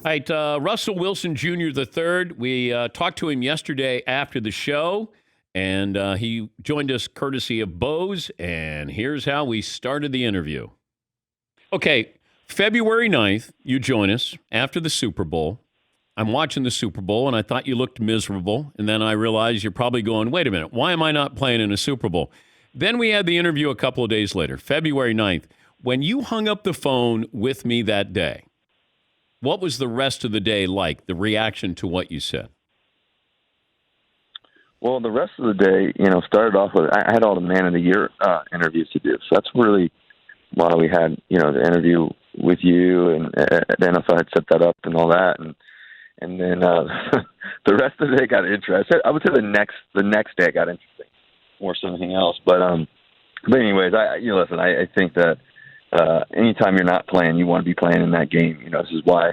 All right, Russell Wilson Jr. the third. We talked to him yesterday after the show, and he joined us courtesy of Bose, and here's how we started the interview. Okay, February 9th, you join us after the Super Bowl. I'm watching the Super Bowl, and I thought you looked miserable, and then I realized you're probably going, wait a minute, why am I not playing in a Super Bowl? Then we had the interview a couple of days later, February 9th. When you hung up the phone with me that day, what was the rest of the day like, the reaction to what you said? Well, the rest of the day, started off with, I had all the Man of the Year interviews to do. So that's really why we had, the interview with you, and the NFL had set that up and all that. And then the rest of the day got interesting. I would say the next day got interesting more so than anything else. But anyways, listen, I think that anytime you're not playing, you want to be playing in that game. This is why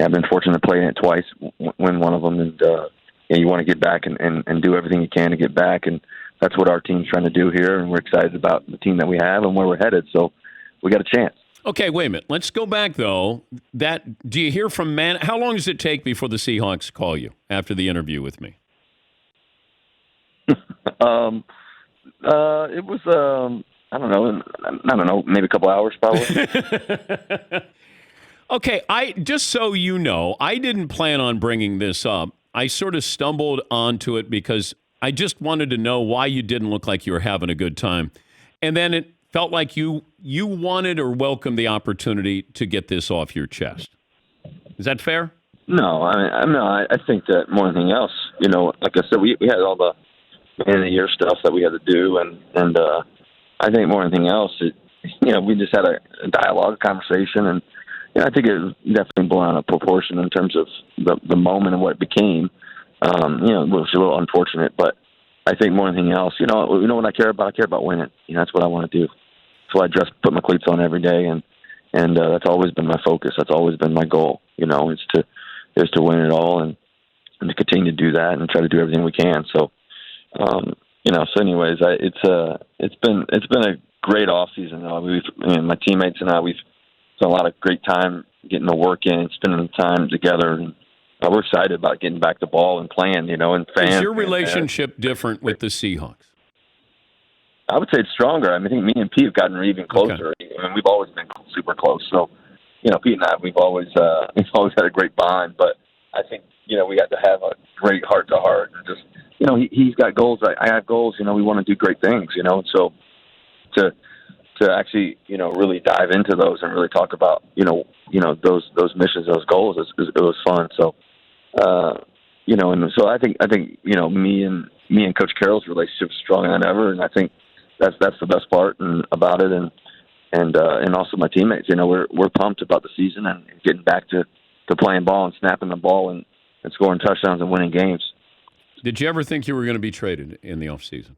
I've been fortunate to play in it twice, win one of them, and you want to get back and do everything you can to get back. And that's what our team's trying to do here, and we're excited about the team that we have and where we're headed. So we got a chance. Okay, wait a minute. Let's go back, though. Do you hear from how long does it take before the Seahawks call you after the interview with me? It was, I don't know, maybe a couple hours probably. Okay, just so you know, I didn't plan on bringing this up. I sort of stumbled onto it because I just wanted to know why you didn't look like you were having a good time. And then it felt like you wanted or welcomed the opportunity to get this off your chest. Is that fair? No, I think that more than anything else, like I said, we had all the Man of the Year stuff that we had to do, and I think more than anything else, we just had a dialogue, conversation, and I think it was definitely blown out of proportion in terms of the moment and what it became. It was a little unfortunate, but I think more than anything else, what I care about? I care about winning. That's what I want to do. That's why I put my cleats on every day, and that's always been my focus. That's always been my goal. Is to win it all and to continue to do that and try to do everything we can. So, so anyways, it's been a great off season. My teammates and I, we've spent a lot of great time getting the work in, spending the time together, and we're excited about getting back the ball and playing. And fans. Is your relationship different with the Seahawks? I would say it's stronger. I think me and Pete have gotten even closer. Okay. We've always been super close. So, Pete and I, we've always had a great bond. But I think we got to have a great heart to heart, and just he's got goals. I have goals. We want to do great things. So to actually really dive into those and really talk about those missions, those goals, it was fun. So and so I think me and Coach Carroll's relationship is stronger than ever, and I think that's the best part about it, and also my teammates. We're pumped about the season and getting back to playing ball and snapping the ball and scoring touchdowns and winning games. Did you ever think you were going to be traded in the offseason?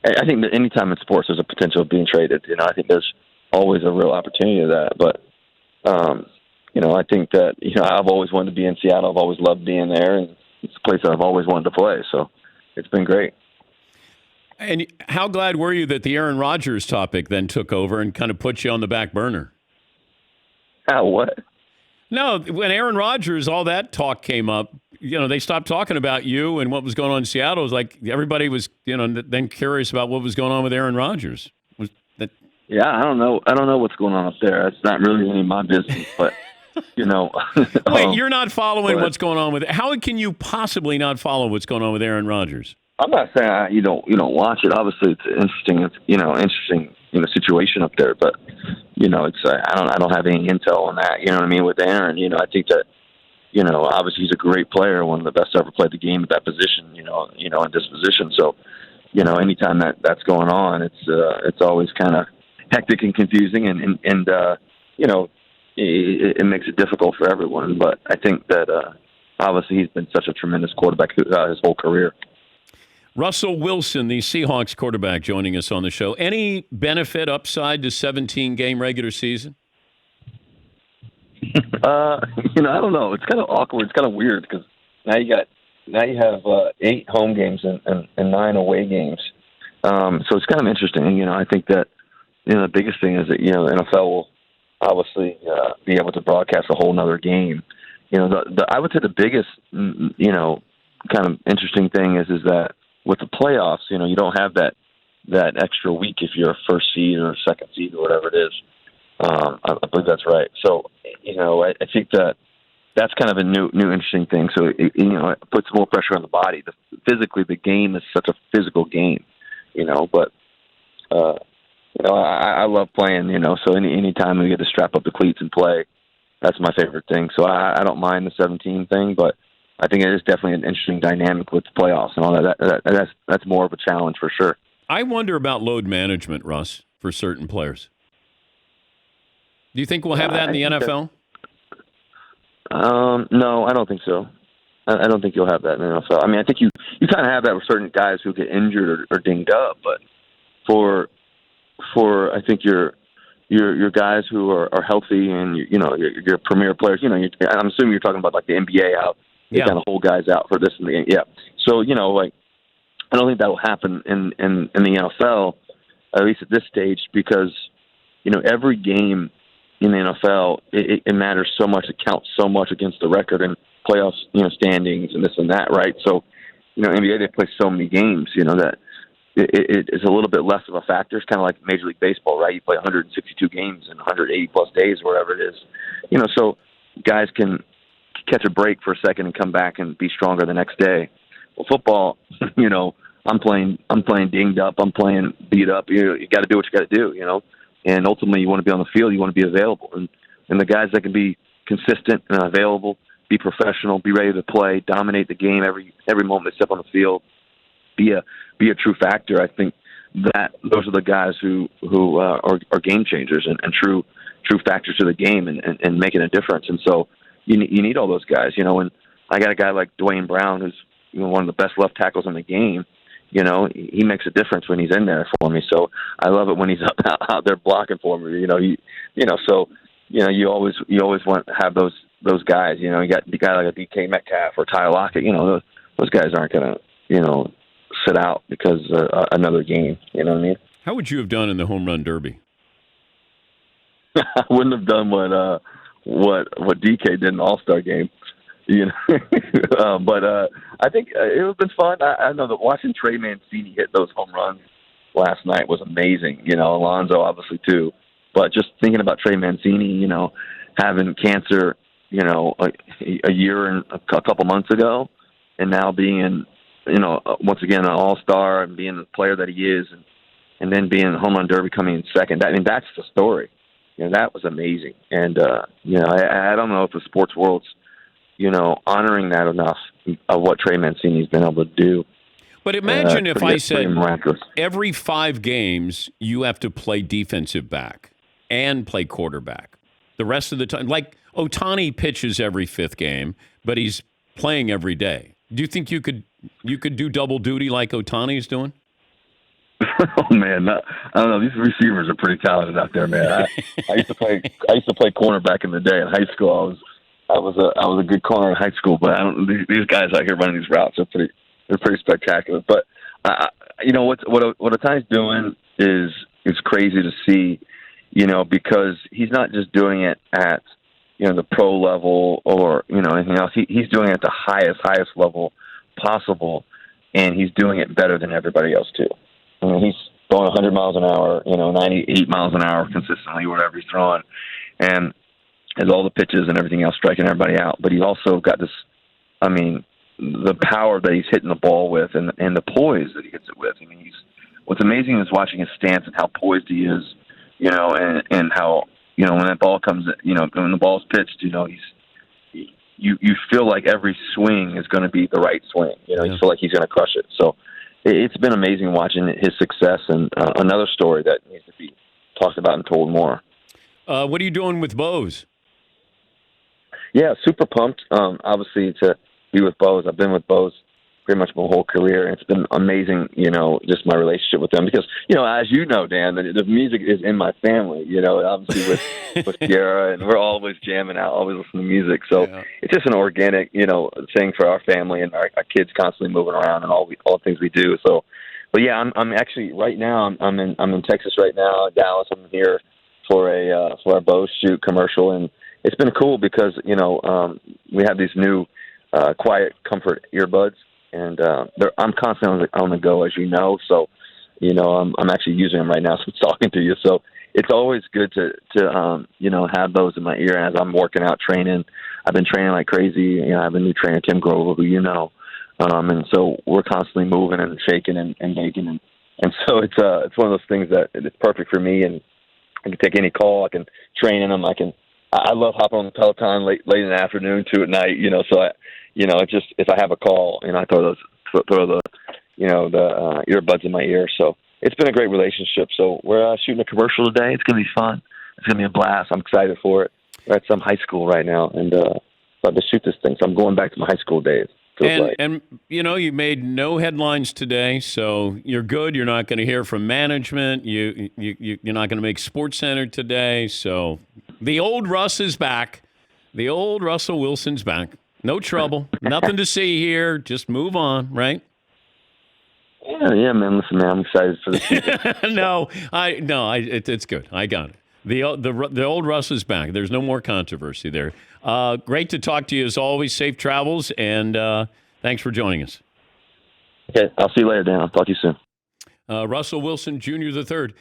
I think that anytime in sports there's a potential of being traded. I think there's always a real opportunity to that. But, I think that, I've always wanted to be in Seattle. I've always loved being there, and it's a place that I've always wanted to play. So it's been great. And how glad were you that the Aaron Rodgers topic then took over and kind of put you on the back burner? What? No, when Aaron Rodgers, all that talk came up, they stopped talking about you and what was going on in Seattle. It was like everybody was, then curious about what was going on with Aaron Rodgers. Yeah, I don't know. I don't know what's going on up there. It's not really any of my business, but, Wait, you're not following what's going on with it. How can you possibly not follow what's going on with Aaron Rodgers? I'm not saying you don't watch it. Obviously, it's interesting. It's interesting situation up there, but it's I don't have any intel on that. You know what I mean with Aaron. I think that obviously he's a great player, one of the best to ever played the game at that position. In this position. So anytime that's going on, it's always kind of hectic and confusing, and it makes it difficult for everyone. But I think that obviously he's been such a tremendous quarterback his whole career. Russell Wilson, the Seahawks quarterback, joining us on the show. Any benefit, upside to 17-game regular season? I don't know. It's kind of awkward. It's kind of weird because now you have 8 home games and 9 away games. So it's kind of interesting. I think that the biggest thing is that the NFL will obviously be able to broadcast a whole nother game. I would say the biggest, kind of interesting thing is that with the playoffs, you don't have that extra week if you're a first seed or a second seed or whatever it is. I believe that's right. So, I think that's kind of a new interesting thing. So, it puts more pressure on the body. Physically, the game is such a physical game, but, I love playing, so any time we get to strap up the cleats and play, that's my favorite thing. So I don't mind the 17 thing, but I think it is definitely an interesting dynamic with the playoffs and all that. That's more of a challenge for sure. I wonder about load management, Russ, for certain players. Do you think we'll have that in the NFL? No, I don't think so. I don't think you'll have that in the NFL. I mean, I think you kind of have that with certain guys who get injured or dinged up, but for I think your guys who are healthy and your premier players. I'm assuming you're talking about like the NBA how they kind of hold guys out for this and the yeah. So I don't think that will happen in the NFL, at least at this stage, because every game in the NFL it matters so much. It counts so much against the record and playoffs, standings and this and that, right? So NBA they play so many games, that it is a little bit less of a factor. It's kind of like Major League Baseball, right? You play 162 games in 180 plus days, or whatever it is. So guys can catch a break for a second and come back and be stronger the next day. Well, football, I'm playing dinged up. I'm playing beat up. You got to do what you got to do, And ultimately, you want to be on the field. You want to be available. And the guys that can be consistent and available, be professional, be ready to play, dominate the game every moment they step on the field, be a true factor. I think that those are the guys who are game changers and true factors to the game and making a difference. And so you need all those guys. And I got a guy like Dwayne Brown who's one of the best left tackles in the game. He makes a difference when he's in there for me. So I love it when he's out there blocking for me. So you always want to have those guys. You got the guy like a DK Metcalf or Tyler Lockett. Those guys aren't gonna sit out because another game. You know what I mean? How would you have done in the home run derby? I wouldn't have done what DK did in the All-Star game. But I think it would have been fun. I know that watching Trey Mancini hit those home runs last night was amazing. Alonso obviously too. But just thinking about Trey Mancini, having cancer, a year and a couple months ago, and now being, once again an all-star and being the player that he is, and then being home run derby coming in second. That's the story. That was amazing. And I don't know if the sports world's honoring that enough of what Trey Mancini's been able to do. But imagine if I said miraculous. Every 5 games you have to play defensive back and play quarterback. The rest of the time, like Ohtani pitches every 5th game, but he's playing every day. Do you think you could do double duty like Ohtani's doing? Oh man, I don't know. These receivers are pretty talented out there, man. I used to play cornerback in the day in high school. I was a good corner in high school, but these guys out here running these routes are pretty spectacular. But what Ohtani's doing is crazy to see, because he's not just doing it at the pro level or anything else. He's doing it at the highest level possible, and he's doing it better than everybody else too. I mean, he's throwing 100 miles an hour, 98 miles an hour consistently, whatever he's throwing, and has all the pitches and everything else striking everybody out. But he's also got this, the power that he's hitting the ball with and the poise that he hits it with. What's amazing is watching his stance and how poised he is, and how, when that ball comes, when the ball's pitched, you feel like every swing is going to be the right swing. You feel like he's going to crush it. So it's been amazing watching his success, and another story that needs to be talked about and told more. What are you doing with Bose? Yeah, super pumped. Obviously, to be with Bose. I've been with Bose pretty much my whole career, and it's been amazing, just my relationship with them. Because, as you know, Dan, the music is in my family, obviously with Sierra, and we're always jamming out, always listening to music. So it's just an organic, thing for our family, and our kids constantly moving around and all the things we do. So, but yeah, I'm actually right now, I'm in Texas right now, Dallas. I'm here for our Bose shoot commercial, and it's been cool because we have these new quiet comfort earbuds, and I'm constantly on the go, as you know. So I'm actually using them right now, so I'm talking to you. So it's always good to have those in my ear as I'm working out, training. I've been training like crazy. I have a new trainer, Tim Grover, who and so we're constantly moving and shaking and baking, and so it's one of those things that it's perfect for me, and I can take any call. I can train in them. I love hopping on the Peloton late in the afternoon too at night. So it's just if I have a call, I throw the earbuds in my ear. So it's been a great relationship. So we're shooting a commercial today. It's gonna be fun. It's gonna be a blast. I'm excited for it. We're at some high school right now, and about to shoot this thing. So I'm going back to my high school days. And you made no headlines today, so you're good. You're not going to hear from management. You're not going to make SportsCenter today. So the old Russ is back. The old Russell Wilson's back. No trouble. Nothing to see here. Just move on, right? Yeah, man. Listen, man, I'm excited for the season. It's good. I got it. The old Russ is back. There's no more controversy there. Great to talk to you as always. Safe travels, and thanks for joining us. Okay, I'll see you later, Dan. I'll talk to you soon. Russell Wilson Jr. III.